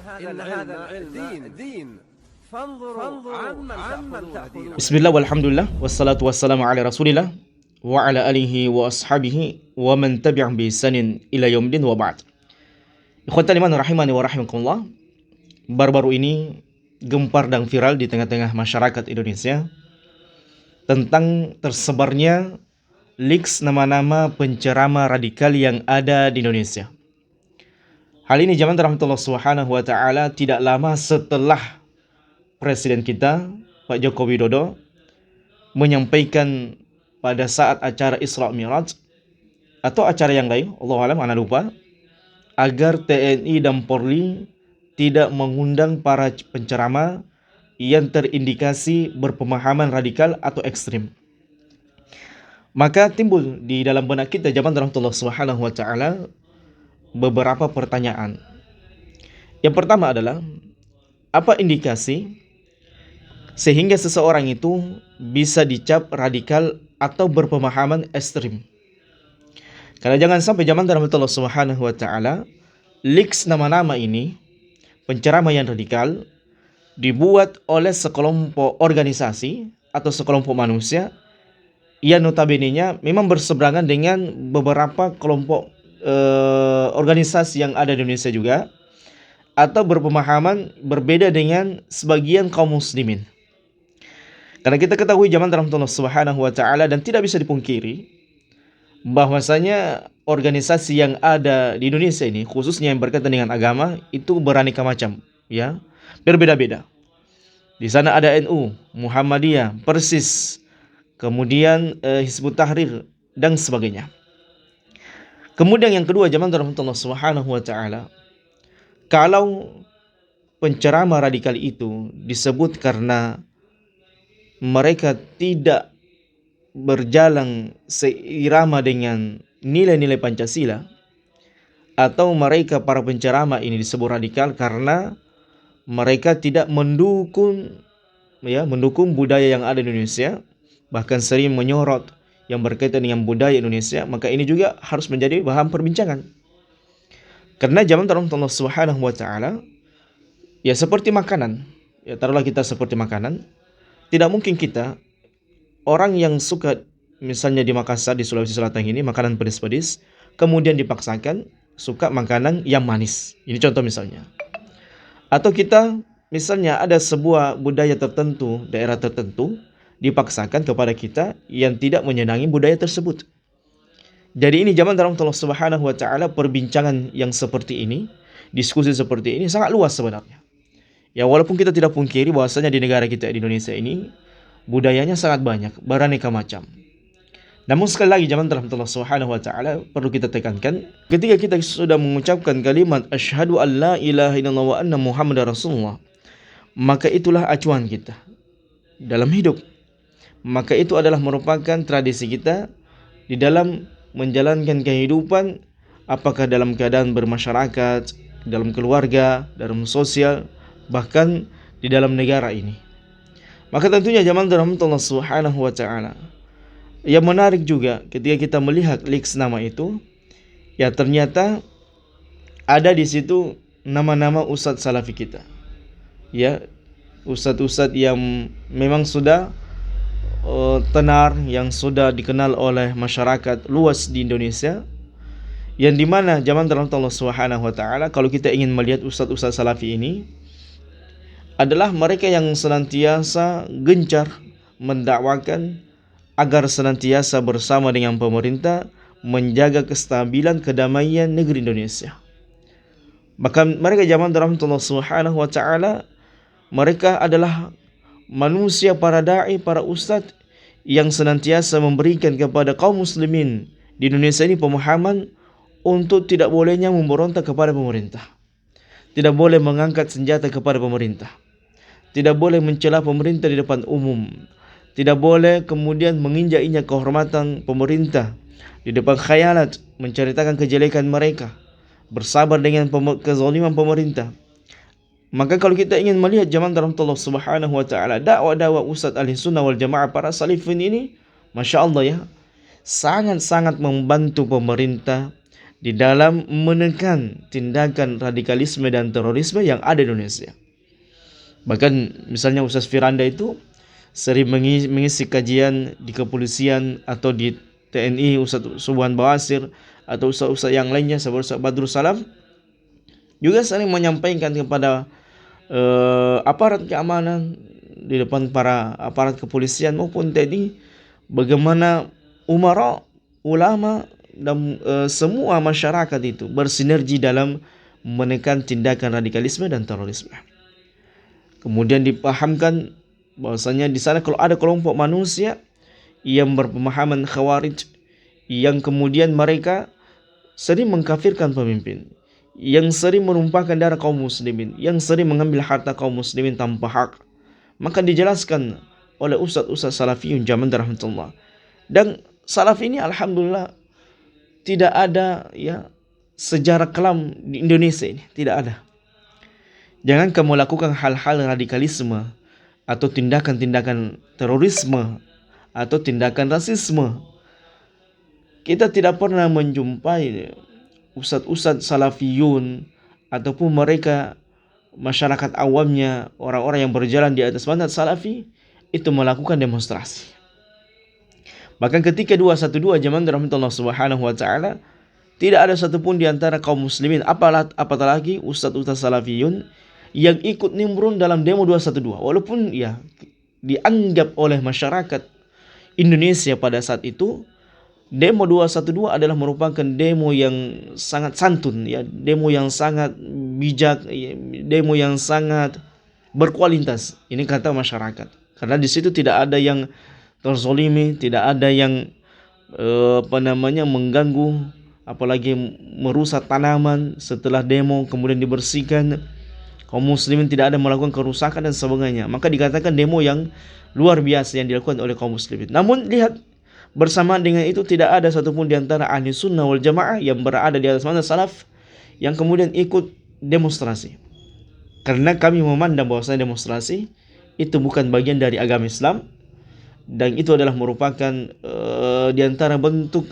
إن هذا العلم دين فانظروا عمن تأخذون. Bismillah walhamdulillah wassalatu wassalamu ala rasulillah wa ala alihi wa ashabihi wa man tabi'ahum bi ihsanin ila yaumil wa ba'd. Ikhwatan iman rahimani wa rahimakumullah. Baru-baru ini gempar dan viral di tengah-tengah masyarakat Indonesia tentang tersebarnya leaks nama-nama penceramah radikal yang ada di Indonesia. Hal ini zaman rahmatullah subhanahu wa ta'ala tidak lama setelah Presiden kita, Pak Joko Widodo, menyampaikan pada saat acara Isra Mi'raj atau acara yang lain, Allahu a'lam, ana lupa, agar TNI dan Polri tidak mengundang para penceramah yang terindikasi berpemahaman radikal atau ekstrim. Maka timbul di dalam benak kita zaman rahmatullah subhanahu wa ta'ala beberapa pertanyaan. Yang pertama adalah, apa indikasi sehingga seseorang itu bisa dicap radikal atau berpemahaman ekstrim? Karena jangan sampai zaman rahmatullah subhanahu wa ta'ala leaks nama-nama ini, penceramah yang radikal, dibuat oleh sekelompok organisasi atau sekelompok manusia yang notabene-nya memang berseberangan dengan beberapa kelompok organisasi yang ada di Indonesia juga, atau berpemahaman berbeda dengan sebagian kaum muslimin. Karena kita ketahui zaman rahmatullah subhanahu wa ta'ala dan tidak bisa dipungkiri bahwasanya organisasi yang ada di Indonesia ini, khususnya yang berkaitan dengan agama, itu beraneka macam, ya, berbeda-beda. Di sana ada NU, Muhammadiyah, Persis, kemudian Hizbut Tahrir dan sebagainya. Kemudian yang kedua, zaman rahmatullah subhanahu wa ta'ala, kalau penceramah radikal itu disebut karena mereka tidak berjalan seirama dengan nilai-nilai Pancasila, atau mereka para penceramah ini disebut radikal karena mereka tidak mendukung budaya yang ada di Indonesia, bahkan sering menyorot yang berkaitan dengan budaya Indonesia, maka ini juga harus menjadi bahan perbincangan. Karena zaman Allah Subhanahu wa ta'ala, ya seperti makanan, ya taruhlah kita seperti makanan. Tidak mungkin kita, orang yang suka misalnya di Makassar, di Sulawesi Selatan ini, makanan pedas-pedas, kemudian dipaksakan suka makanan yang manis. Ini contoh misalnya. Atau kita misalnya ada sebuah budaya tertentu, daerah tertentu, dipaksakan kepada kita yang tidak menyenangi budaya tersebut. Jadi ini zaman dalam Allah Subhanahu wa ta'ala, perbincangan yang seperti ini, diskusi seperti ini sangat luas sebenarnya. Ya, walaupun kita tidak pungkiri bahwasanya di negara kita di Indonesia ini budayanya sangat banyak, beraneka macam. Namun sekali lagi zaman dalam Allah Subhanahu wa ta'ala perlu kita tekankan, ketika kita sudah mengucapkan kalimat asyhadu an la ilaha illallah wa anna muhammadar rasulullah, maka itulah acuan kita dalam hidup. Maka itu adalah merupakan tradisi kita di dalam menjalankan kehidupan, apakah dalam keadaan bermasyarakat, dalam keluarga, dalam sosial, bahkan di dalam negara ini. Maka tentunya zaman rahmatullah subhanahu wa ta'ala, yang menarik juga ketika kita melihat leaks nama itu, ya ternyata ada di situ nama-nama ustadz salafi kita, ya ustadz-ustadz yang memang sudah tenar, yang sudah dikenal oleh masyarakat luas di Indonesia, yang dimana zaman rahmatullah subhanahu wa ta'ala, kalau kita ingin melihat ustadz-ustadz salafi ini, adalah mereka yang senantiasa gencar mendakwakan agar senantiasa bersama dengan pemerintah menjaga kestabilan kedamaian negeri Indonesia. Bahkan mereka zaman rahmatullah subhanahu wa ta'ala, mereka adalah manusia, para da'i, para ustadz yang senantiasa memberikan kepada kaum muslimin di Indonesia ini pemahaman untuk tidak bolehnya memberontak kepada pemerintah, tidak boleh mengangkat senjata kepada pemerintah, tidak boleh mencela pemerintah di depan umum, tidak boleh kemudian menginjak-injak kehormatan pemerintah di depan khayalat, menceritakan kejelekan mereka, bersabar dengan kezaliman pemerintah. Maka kalau kita ingin melihat zaman rahmatullah subhanahu wa ta'ala, dakwah-dakwah Ustadz Ahli Sunnah wal Jamaah para salifin ini, Masya Allah ya, sangat-sangat membantu pemerintah di dalam menekan tindakan radikalisme dan terorisme yang ada di Indonesia. Bahkan misalnya Ustaz Firanda itu sering mengisi kajian di kepolisian atau di TNI, Ustaz Subhan Bawasir atau Ustaz-Ustaz yang lainnya seperti Ustaz Badrus Salam juga sering menyampaikan kepada aparat keamanan di depan para aparat kepolisian maupun TNI bagaimana umara, ulama dan semua masyarakat itu bersinergi dalam menekan tindakan radikalisme dan terorisme. Kemudian dipahamkan bahwasanya di sana kalau ada kelompok manusia yang berpemahaman khawarij, yang kemudian mereka sering mengkafirkan pemimpin, yang sering menumpahkan darah kaum muslimin, yang sering mengambil harta kaum muslimin tanpa hak, maka dijelaskan oleh ustaz-ustaz salafiyun zaman rahmatullah. Dan salaf ini alhamdulillah tidak ada ya sejarah kelam di Indonesia ini, tidak ada. Jangan kamu lakukan hal-hal radikalisme atau tindakan-tindakan terorisme atau tindakan rasisme. Kita tidak pernah menjumpai ustadz-ustadz salafiyun ataupun mereka masyarakat awamnya, orang-orang yang berjalan di atas manhaj salafi itu melakukan demonstrasi. Bahkan ketika 212 zaman rahmatullah subhanahu wa ta'ala, tidak ada satupun di antara kaum muslimin, apalagi ustadz-ustadz salafiyun yang ikut nimbrun dalam demo 212. Walaupun ya dianggap oleh masyarakat Indonesia pada saat itu demo 212 adalah merupakan demo yang sangat santun, ya, demo yang sangat bijak, ya, demo yang sangat berkualitas. Ini kata masyarakat. Karena di situ tidak ada yang terzolimi, tidak ada yang mengganggu, apalagi merusak tanaman setelah demo kemudian dibersihkan. Kaum muslimin tidak ada melakukan kerusakan dan sebagainya. Maka dikatakan demo yang luar biasa yang dilakukan oleh kaum muslimin. Namun lihat, bersamaan dengan itu tidak ada satupun di antara ahli sunnah wal jamaah yang berada di atas manhaj salaf yang kemudian ikut demonstrasi. Karena kami memandang bahwasanya demonstrasi itu bukan bagian dari agama Islam, dan itu adalah merupakan di antara bentuk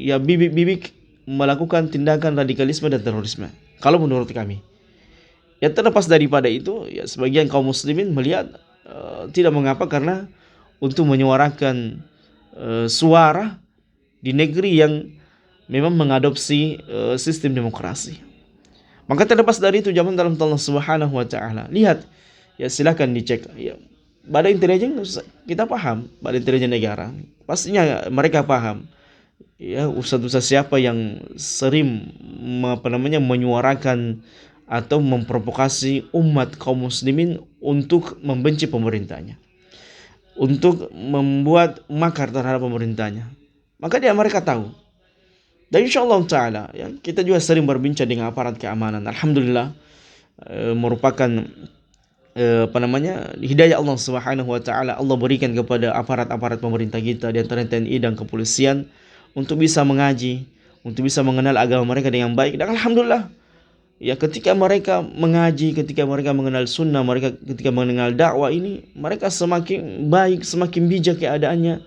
ya bibit-bibit melakukan tindakan radikalisme dan terorisme. Kalau menurut kami. Ya terlepas daripada itu, ya sebagian kaum muslimin melihat tidak mengapa karena untuk menyuarakan suara di negeri yang memang mengadopsi sistem demokrasi. Maka terlepas dari itu zaman dalam Allah Subhanahu wa taala. Lihat, ya silakan dicek. Ya, Badan Intelijen kita paham, Badan Intelijen Negara. Pastinya mereka paham. Ya, ustaz-ustaz siapa yang sering menyuarakan atau memprovokasi umat kaum muslimin untuk membenci pemerintahnya, untuk membuat makar terhadap pemerintahnya. Maka mereka tahu. Dan insyaallah ta'ala ya, kita juga sering berbincang dengan aparat keamanan. Alhamdulillah merupakan hidayah Allah Subhanahu wa taala. Allah berikan kepada aparat-aparat pemerintah kita di antara TNI dan kepolisian untuk bisa mengaji, untuk bisa mengenal agama mereka dengan baik. Dan alhamdulillah ya ketika mereka mengaji, ketika mereka mengenal sunnah, mereka ketika mengenal dakwah ini, mereka semakin baik, semakin bijak keadaannya,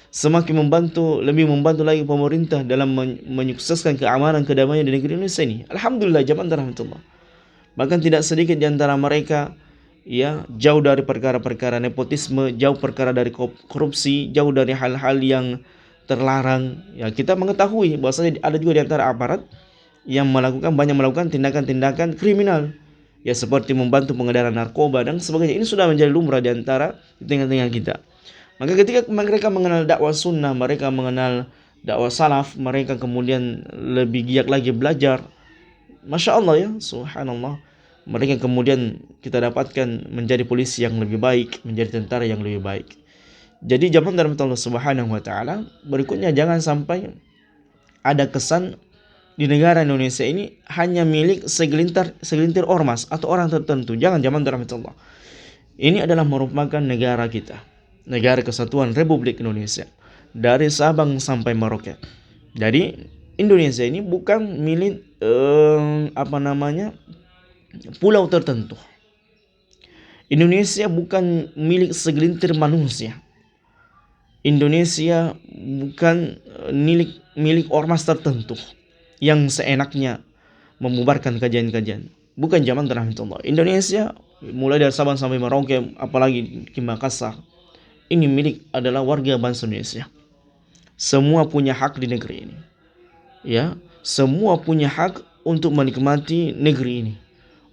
semakin lebih membantu lagi pemerintah dalam menyukseskan keamanan, kedamaian di negeri Indonesia ini. Alhamdulillah zaman rahmatullah. Bahkan tidak sedikit di antara mereka ya jauh dari perkara-perkara nepotisme, jauh perkara dari korupsi, jauh dari hal-hal yang terlarang. Ya kita mengetahui bahwasanya ada juga di antara aparat yang banyak melakukan tindakan-tindakan kriminal, ya seperti membantu pengedaran narkoba dan sebagainya. Ini sudah menjadi lumrah di antara tengah-tengah kita. Maka ketika mereka mengenal dakwah sunnah, mereka mengenal dakwah salaf, mereka kemudian lebih giat lagi belajar. Masya Allah ya, subhanallah. Mereka kemudian kita dapatkan menjadi polisi yang lebih baik, menjadi tentara yang lebih baik. Jadi zaman dari Allah Subhanahu wa taala, berikutnya jangan sampai ada kesan di negara Indonesia ini hanya milik segelintir ormas atau orang tertentu. Jangan, zaman dari Allah. Ini adalah merupakan negara kita, negara kesatuan Republik Indonesia, dari Sabang sampai Merauke. Jadi Indonesia ini bukan milik pulau tertentu. Indonesia bukan milik segelintir manusia. Indonesia bukan milik ormas tertentu. yang seenaknya membubarkan kajian-kajian. Bukan zaman rahmatullah. Indonesia mulai dari Sabang sampai Merauke, apalagi di Makassar, ini milik adalah warga bangsa Indonesia. Semua punya hak di negeri ini. Ya, semua punya hak untuk menikmati negeri ini,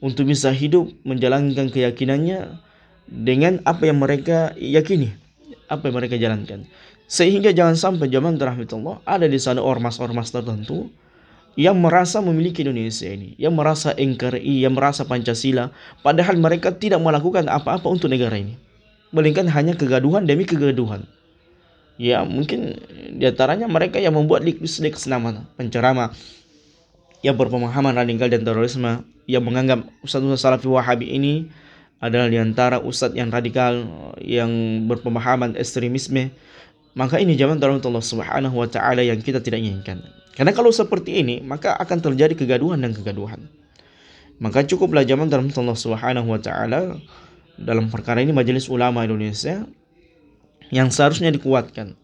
untuk bisa hidup menjalankan keyakinannya dengan apa yang mereka yakini, apa yang mereka jalankan. Sehingga jangan sampai zaman rahmatullah ada di sana ormas-ormas tertentu yang merasa memiliki Indonesia ini, yang merasa NKRI, yang merasa Pancasila, padahal mereka tidak melakukan apa-apa untuk negara ini, melainkan hanya kegaduhan demi kegaduhan. Ya, mungkin diantaranya mereka yang membuat liks nama penceramah yang berpemahaman radikal dan terorisme, yang menganggap Ustaz Salafi Wahabi ini adalah diantara ustadz yang radikal, yang berpemahaman ekstremisme. Maka ini zaman dalam Allah Subhanahu wa taala yang kita tidak inginkan. Karena kalau seperti ini, maka akan terjadi kegaduhan dan kegaduhan. Maka cukuplah zaman dalam Allah Subhanahu wa taala dalam perkara ini Majelis Ulama Indonesia yang seharusnya dikuatkan.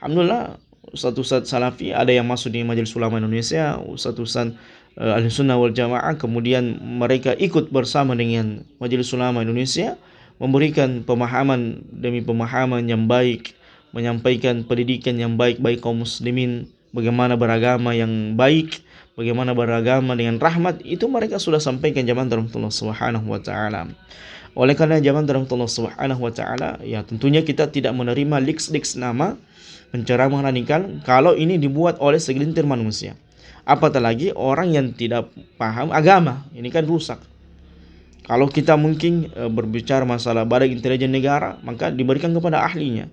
Alhamdulillah, ustadz-ustadz Salafi ada yang masuk di Majelis Ulama Indonesia, ustadz-ustadz Ahlussunnah wal Jamaah, kemudian mereka ikut bersama dengan Majelis Ulama Indonesia memberikan pemahaman demi pemahaman yang baik, menyampaikan pendidikan yang baik bagi kaum muslimin, bagaimana beragama yang baik, bagaimana beragama dengan rahmat, itu mereka sudah sampaikan zaman dalam Allah Subhanahu wa taala. Oleh karena zaman dalam Allah Subhanahu wa taala, ya tentunya kita tidak menerima liks nama penceramah radikal kalau ini dibuat oleh segelintir manusia. Apatah lagi orang yang tidak paham agama, ini kan rusak. Kalau kita mungkin berbicara masalah badan intelijen negara, maka diberikan kepada ahlinya.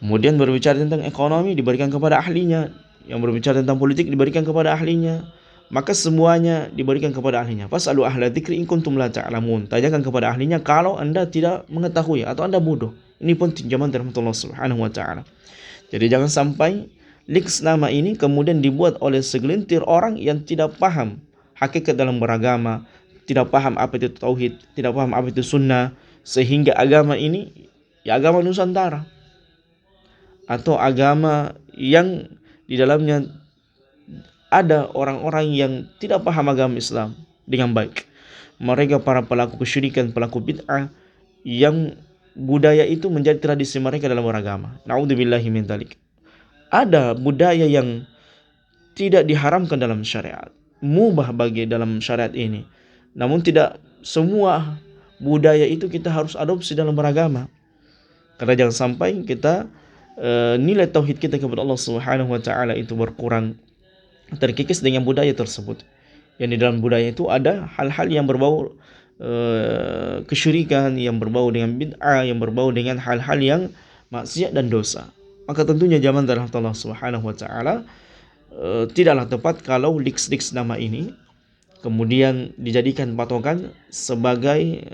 Kemudian berbicara tentang ekonomi, diberikan kepada ahlinya. Yang berbicara tentang politik, diberikan kepada ahlinya. Maka semuanya diberikan kepada ahlinya. Fas'alu ahla dzikri in kuntum la ta'lamun. Tanyakan kepada ahlinya kalau Anda tidak mengetahui atau Anda bodoh. Ini penting zaman dari Allah Subhanahu wa taala. Jadi jangan sampai liks nama ini kemudian dibuat oleh segelintir orang yang tidak paham hakikat dalam beragama, tidak paham apa itu tauhid, tidak paham apa itu sunnah, sehingga agama ini ya agama Nusantara atau agama yang di dalamnya ada orang-orang yang tidak paham agama Islam dengan baik. Mereka para pelaku kesyirikan, pelaku bid'ah yang budaya itu menjadi tradisi mereka dalam beragama. Na'udzubillahi min dzalik. Ada budaya yang tidak diharamkan dalam syariat, mubah bagi dalam syariat ini. Namun tidak semua budaya itu kita harus adopsi dalam beragama. Karena jangan sampai kita nilai tauhid kita kepada Allah Subhanahu wa taala itu berkurang, terkikis dengan budaya tersebut. Yang di dalam budaya itu ada hal-hal yang berbau kesyirikan, yang berbau dengan bid'ah, yang berbau dengan hal-hal yang maksiat dan dosa. Maka tentunya zaman dari Allah Subhanahu wa taala tidaklah tepat kalau liks nama ini kemudian dijadikan patokan sebagai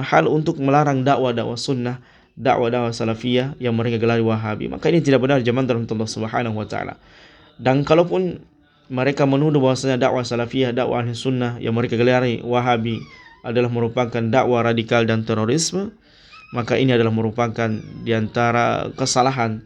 hal untuk melarang dakwah sunnah, dakwah salafiyah yang mereka gelari Wahabi. Maka ini tidak benar zaman dari Allah Subhanahu wa taala. Dan kalaupun mereka menuduh bahwasanya dakwah salafiyah, dakwah ahli sunnah yang mereka gelari Wahabi adalah merupakan dakwah radikal dan terorisme, maka ini adalah merupakan diantara kesalahan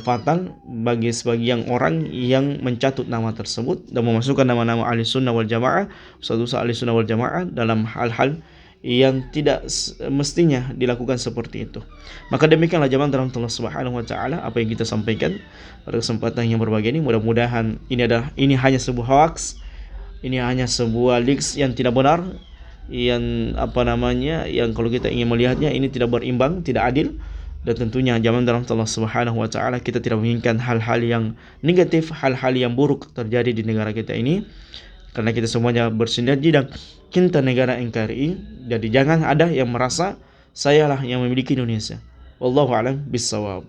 fatal bagi sebagian orang yang mencatut nama tersebut dan memasukkan nama-nama ahli sunnah wal jamaah, ustaz ahli sunnah wal jamaah dalam hal-hal yang tidak mestinya dilakukan seperti itu. Maka demikianlah zaman dalam Allah Subhanahu wa taala apa yang kita sampaikan pada kesempatan yang berbahagia ini. Mudah-mudahan ini hanya sebuah hoax, ini hanya sebuah leaks yang tidak benar, yang yang kalau kita ingin melihatnya ini tidak berimbang, tidak adil. Dan tentunya zaman dalam Allah Subhanahu wa taala kita tidak menginginkan hal-hal yang negatif, hal-hal yang buruk terjadi di negara kita ini, karena kita semuanya bersinergi dan cinta negara NKRI. Jadi jangan ada yang merasa sayalah yang memiliki Indonesia. Wallahu a'lam bissawab.